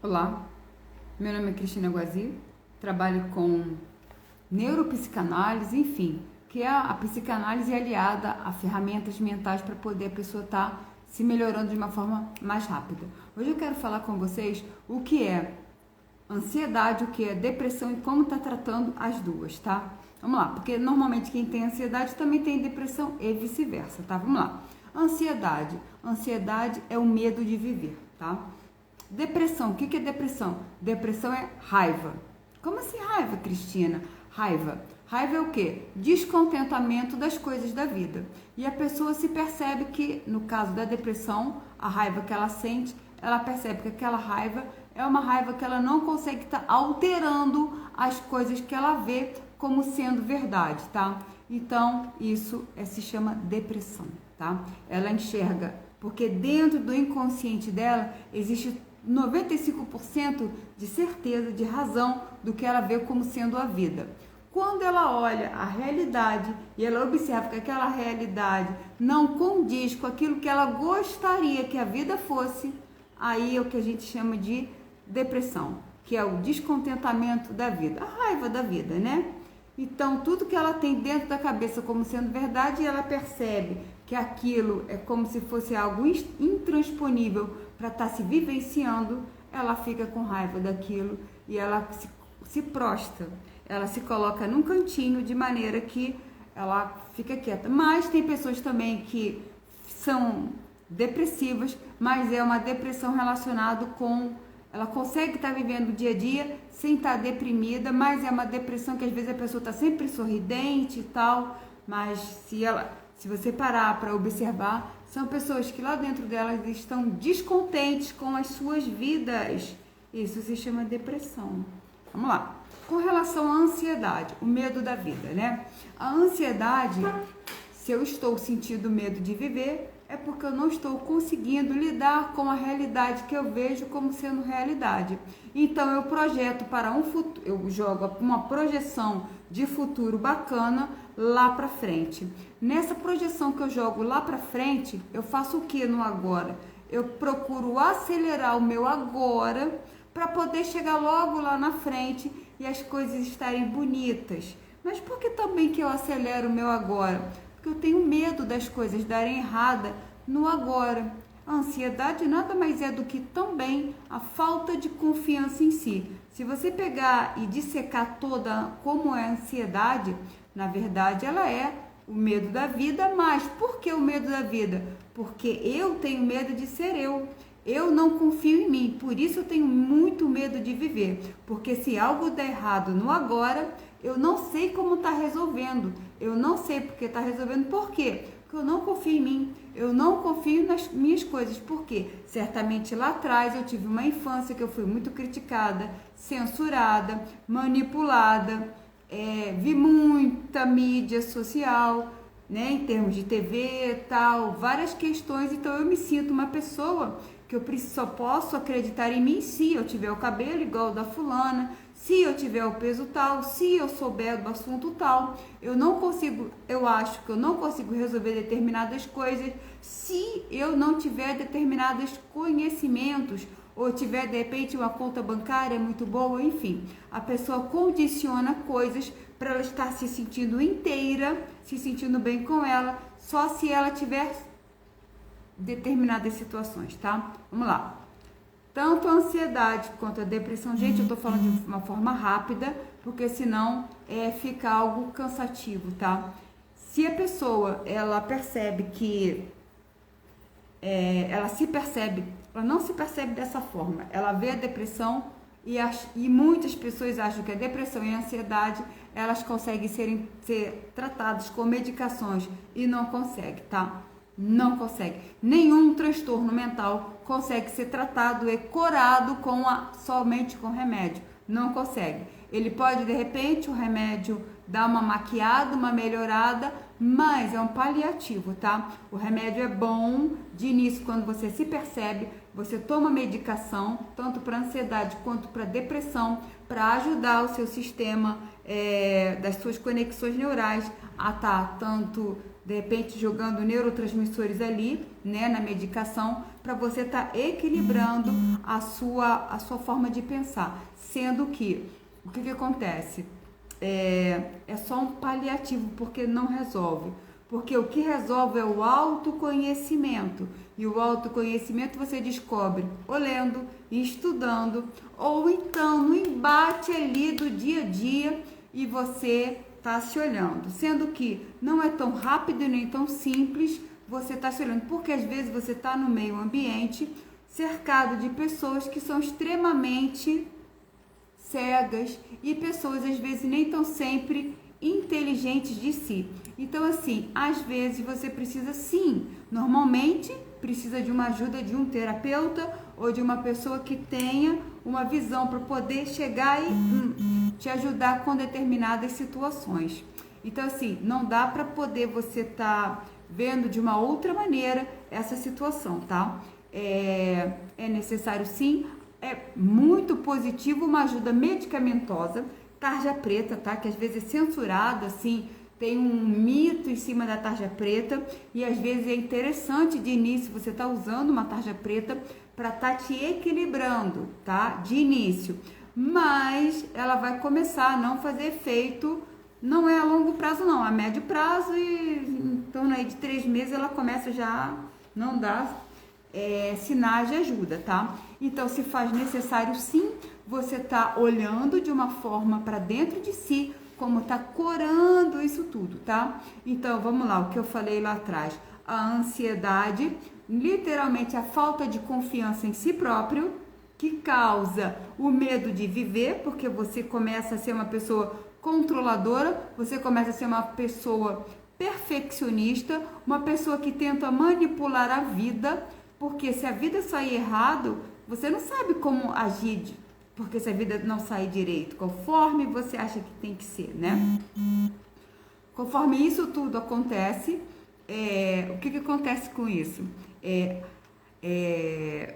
Olá, meu nome é Cristina Guazzi, trabalho com neuropsicanálise, enfim, que é a psicanálise aliada a ferramentas mentais para poder a pessoa estar se melhorando de uma forma mais rápida. Hoje eu quero falar com vocês o que é ansiedade, o que é depressão e como está tratando as duas, tá? Vamos lá, porque normalmente quem tem ansiedade também tem depressão e vice-versa, tá? Vamos lá. Ansiedade é o medo de viver, tá? Depressão, o que é depressão? Depressão é raiva. Como assim raiva, Cristina? Raiva é o quê? Descontentamento das coisas da vida. E a pessoa se percebe que, no caso da depressão, a raiva que ela sente, ela percebe que aquela raiva é uma raiva que ela não consegue estar alterando as coisas que ela vê como sendo verdade, tá? Então, isso se chama depressão, tá? Ela enxerga, porque dentro do inconsciente dela existe 95% de certeza, de razão do que ela vê como sendo a vida. Quando ela olha a realidade e ela observa que aquela realidade não condiz com aquilo que ela gostaria que a vida fosse, aí é o que a gente chama de depressão, que é o descontentamento da vida, a raiva da vida, né? Então, tudo que ela tem dentro da cabeça como sendo verdade, ela percebe que aquilo é como se fosse algo intransponível para estar se vivenciando, ela fica com raiva daquilo e ela se prostra, ela se coloca num cantinho de maneira que ela fica quieta. Mas tem pessoas também que são depressivas, mas é uma depressão relacionada com... Ela consegue estar vivendo o dia a dia sem estar deprimida, mas é uma depressão que às vezes a pessoa está sempre sorridente e tal, mas se você parar para observar, são pessoas que lá dentro delas estão descontentes com as suas vidas. Isso se chama depressão. Vamos lá. Com relação à ansiedade, o medo da vida, né? A ansiedade, se eu estou sentindo medo de viver, é porque eu não estou conseguindo lidar com a realidade que eu vejo como sendo realidade. Então eu projeto para um futuro, eu jogo uma projeção de futuro bacana lá para frente. Nessa projeção que eu jogo lá para frente, eu faço o que no agora? Eu procuro acelerar o meu agora para poder chegar logo lá na frente e as coisas estarem bonitas. Mas por que também que eu acelero o meu agora? Porque eu tenho medo das coisas darem errada no agora. A ansiedade nada mais é do que também a falta de confiança em si. Se você pegar e dissecar toda como é a ansiedade, na verdade ela é o medo da vida, mas por que o medo da vida? Porque eu tenho medo de ser eu. Eu não confio em mim, por isso eu tenho muito medo de viver. Porque se algo der errado no agora, eu não sei como está resolvendo. Eu não sei porque está resolvendo. Por quê? Porque eu não confio em mim. Eu não confio nas minhas coisas. Por quê? Certamente lá atrás eu tive uma infância que eu fui muito criticada, censurada, manipulada. Vi muita mídia social, né, em termos de TV e tal, várias questões. Então eu me sinto uma pessoa que eu só posso acreditar em mim se eu tiver o cabelo igual o da fulana, se eu tiver o peso tal, se eu souber do assunto tal. Eu acho que eu não consigo resolver determinadas coisas se eu não tiver determinados conhecimentos ou tiver de repente uma conta bancária muito boa, enfim. A pessoa condiciona coisas para ela estar se sentindo inteira, se sentindo bem com ela, só se ela tiver determinadas situações, tá? Vamos lá. Tanto a ansiedade quanto a depressão, gente, eu tô falando de uma forma rápida, porque senão fica algo cansativo, tá? Se a pessoa, ela percebe que ela não se percebe dessa forma, ela vê a depressão e muitas pessoas acham que a depressão e a ansiedade, elas conseguem ser tratadas com medicações e não consegue, tá? Não consegue. Nenhum transtorno mental consegue ser tratado e curado somente com remédio. Não consegue. Ele pode, de repente, o remédio dar uma maquiada, uma melhorada, mas é um paliativo, tá? O remédio é bom de início quando você se percebe, você toma medicação, tanto para ansiedade quanto para depressão, para ajudar o seu sistema das suas conexões neurais a estar tanto de repente jogando neurotransmissores ali, né, na medicação, para você estar equilibrando a sua forma de pensar. Sendo que, o que acontece? É só um paliativo, porque não resolve. Porque o que resolve é o autoconhecimento. E o autoconhecimento você descobre ou lendo, estudando, ou então no embate ali do dia a dia e você está se olhando. Sendo que não é tão rápido e nem tão simples você está se olhando. Porque às vezes você está no meio ambiente cercado de pessoas que são extremamente cegas e pessoas às vezes nem tão sempre inteligentes de si. Então assim, às vezes você precisa sim, normalmente precisa de uma ajuda de um terapeuta ou de uma pessoa que tenha uma visão para poder chegar e te ajudar com determinadas situações. Então assim, não dá para poder você estar vendo de uma outra maneira essa situação, tá? É necessário sim. É muito positivo uma ajuda medicamentosa, tarja preta, tá? Que às vezes é censurada, assim, tem um mito em cima da tarja preta e às vezes é interessante de início você tá usando uma tarja preta para tá te equilibrando, tá? De início, mas ela vai começar a não fazer efeito, não é a longo prazo não, a médio prazo e em torno aí de 3 meses ela começa já a não dar sinais de ajuda, tá? Então, se faz necessário sim, você tá olhando de uma forma para dentro de si, como tá corando isso tudo, tá? Então, vamos lá, o que eu falei lá atrás. A ansiedade, literalmente a falta de confiança em si próprio, que causa o medo de viver, porque você começa a ser uma pessoa controladora, você começa a ser uma pessoa perfeccionista, uma pessoa que tenta manipular a vida, porque se a vida sair errado, você não sabe como agir, porque se a vida não sair direito, conforme você acha que tem que ser, né? Conforme isso tudo acontece, o que acontece com isso?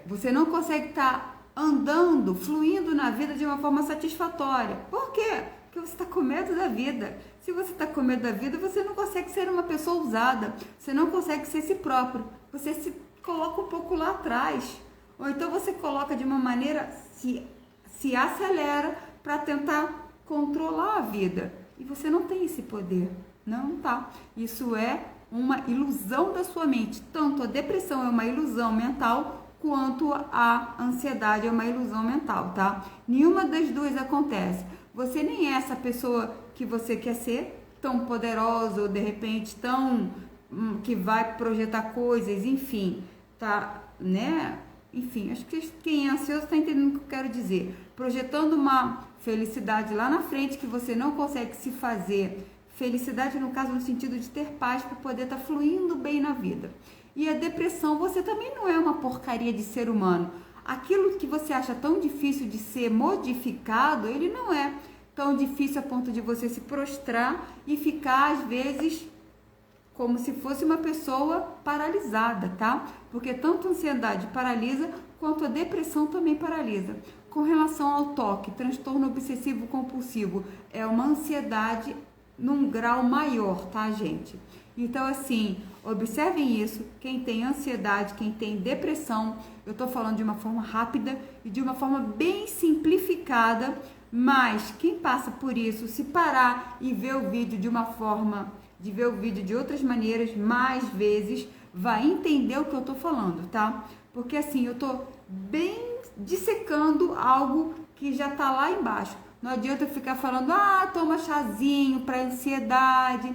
Você não consegue estar andando, fluindo na vida de uma forma satisfatória. Por quê? Porque você está com medo da vida. Se você está com medo da vida, você não consegue ser uma pessoa ousada, você não consegue ser si próprio, você se coloca um pouco lá atrás, ou então você coloca de uma maneira, se acelera para tentar controlar a vida, e você não tem esse poder, não tá, isso é uma ilusão da sua mente, tanto a depressão é uma ilusão mental, quanto a ansiedade é uma ilusão mental, tá? Nenhuma das duas acontece, você nem é essa pessoa que você quer ser, tão poderosa, ou de repente tão que vai projetar coisas, enfim, tá, né? Enfim, acho que quem é ansioso está entendendo o que eu quero dizer. Projetando uma felicidade lá na frente que você não consegue se fazer. Felicidade, no caso, no sentido de ter paz para poder estar fluindo bem na vida. E a depressão, você também não é uma porcaria de ser humano. Aquilo que você acha tão difícil de ser modificado, ele não é tão difícil a ponto de você se prostrar e ficar, às vezes, como se fosse uma pessoa paralisada, tá? Porque tanto a ansiedade paralisa, quanto a depressão também paralisa. Com relação ao toque, transtorno obsessivo compulsivo, é uma ansiedade num grau maior, tá, gente? Então, assim, observem isso, quem tem ansiedade, quem tem depressão, eu tô falando de uma forma rápida e de uma forma bem simplificada, mas quem passa por isso, se parar e ver o vídeo de uma forma, de ver o vídeo de outras maneiras, mais vezes, vai entender o que eu tô falando, tá? Porque assim, eu tô bem dissecando algo que já tá lá embaixo. Não adianta eu ficar falando, toma chazinho para ansiedade,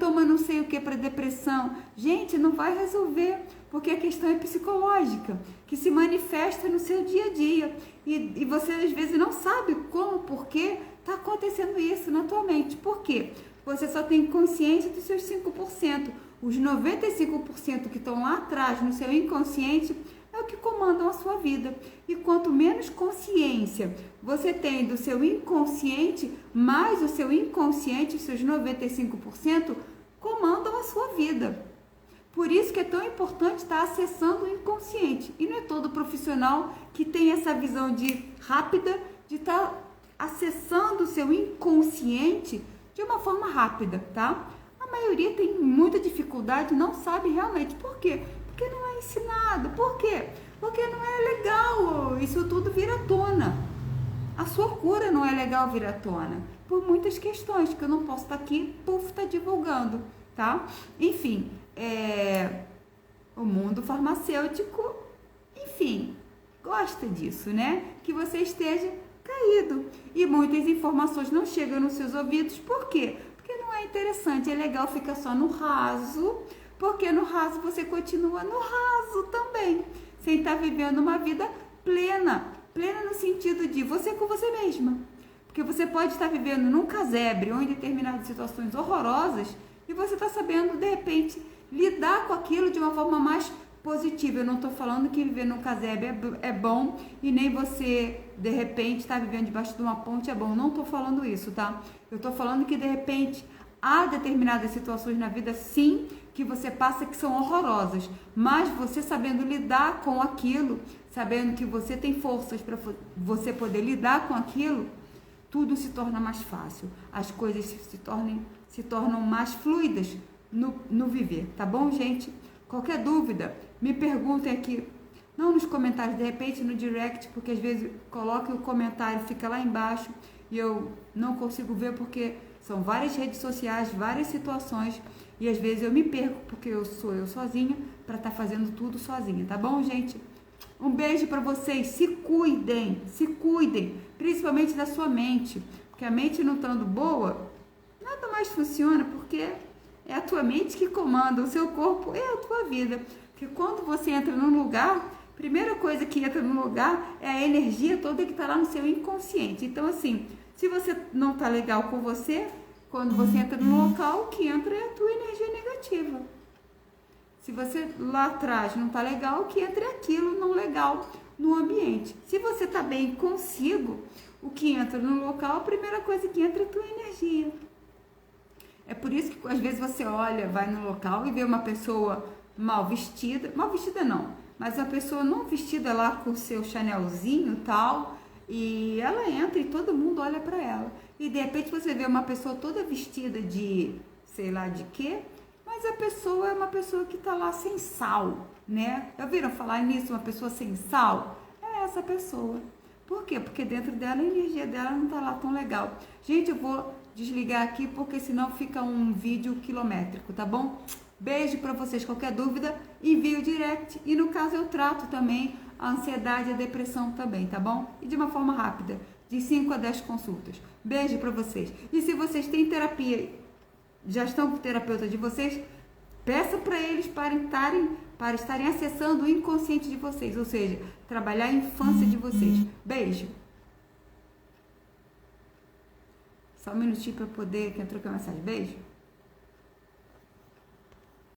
toma não sei o que para depressão. Gente, não vai resolver, porque a questão é psicológica, que se manifesta no seu dia a dia. E você às vezes não sabe como, por que tá acontecendo isso na tua mente. Por quê? Você só tem consciência dos seus 5%. Os 95% que estão lá atrás no seu inconsciente é o que comandam a sua vida. E quanto menos consciência você tem do seu inconsciente, mais o seu inconsciente, os seus 95%, comandam a sua vida. Por isso que é tão importante estar acessando o inconsciente. E não é todo profissional que tem essa visão rápida de estar acessando o seu inconsciente de uma forma rápida, tá? A maioria tem muita dificuldade, não sabe realmente. Por quê? Porque não é ensinado. Por quê? Porque não é legal. Isso tudo vira à tona. A sua cura não é legal vir à tona. Por muitas questões que eu não posso estar aqui, tá divulgando, tá? Enfim, o mundo farmacêutico, enfim, gosta disso, né? Que você esteja caído. E muitas informações não chegam nos seus ouvidos. Por quê? Porque não é interessante, é legal ficar só no raso, porque no raso você continua no raso também, sem estar vivendo uma vida plena. Plena no sentido de você com você mesma. Porque você pode estar vivendo num casebre ou em determinadas situações horrorosas e você está sabendo, de repente, lidar com aquilo de uma forma mais positiva. Eu não estou falando que viver num casebre é bom e nem você, de repente, estar vivendo debaixo de uma ponte é bom. Não estou falando isso, tá? Eu estou falando que, de repente, há determinadas situações na vida, sim, que você passa que são horrorosas, mas você sabendo lidar com aquilo, sabendo que você tem forças para você poder lidar com aquilo, tudo se torna mais fácil, as coisas se tornam mais fluidas no viver, tá bom, gente? Qualquer dúvida, me perguntem aqui, não nos comentários, de repente no direct, porque às vezes coloque o comentário, fica lá embaixo e eu não consigo ver porque são várias redes sociais, várias situações e às vezes eu me perco porque eu sou eu sozinha para estar fazendo tudo sozinha, tá bom, gente? Um beijo para vocês, se cuidem, principalmente da sua mente, porque a mente não estando boa, nada mais funciona, porque é a tua mente que comanda, o seu corpo é a tua vida, porque quando você entra num lugar, a primeira coisa que entra no lugar é a energia toda que está lá no seu inconsciente. Então assim, se você não está legal com você, quando você entra no local, o que entra é a tua energia negativa. Se você lá atrás não está legal, o que entra é aquilo não legal no ambiente. Se você está bem consigo, o que entra no local, a primeira coisa que entra é a tua energia. É por isso que às vezes você olha, vai no local e vê uma pessoa mal vestida não, mas a pessoa não vestida lá com o seu chanelzinho e tal, e ela entra e todo mundo olha para ela. E de repente você vê uma pessoa toda vestida de sei lá de quê, mas a pessoa é uma pessoa que está lá sem sal, né? Já ouviram falar nisso, uma pessoa sem sal? É essa pessoa. Por quê? Porque dentro dela a energia dela não está lá tão legal. Gente, eu vou desligar aqui porque senão fica um vídeo quilométrico, tá bom? Beijo para vocês. Qualquer dúvida, envie o direct. E no caso eu trato também a ansiedade e a depressão também, tá bom? E de uma forma rápida, de 5 a 10 consultas. Beijo para vocês. E se vocês têm terapia, já estão com o terapeuta de vocês, peça para eles para estarem acessando o inconsciente de vocês, ou seja, trabalhar a infância de vocês. Beijo. Só um minutinho para eu poder trocar mensagem. Beijo.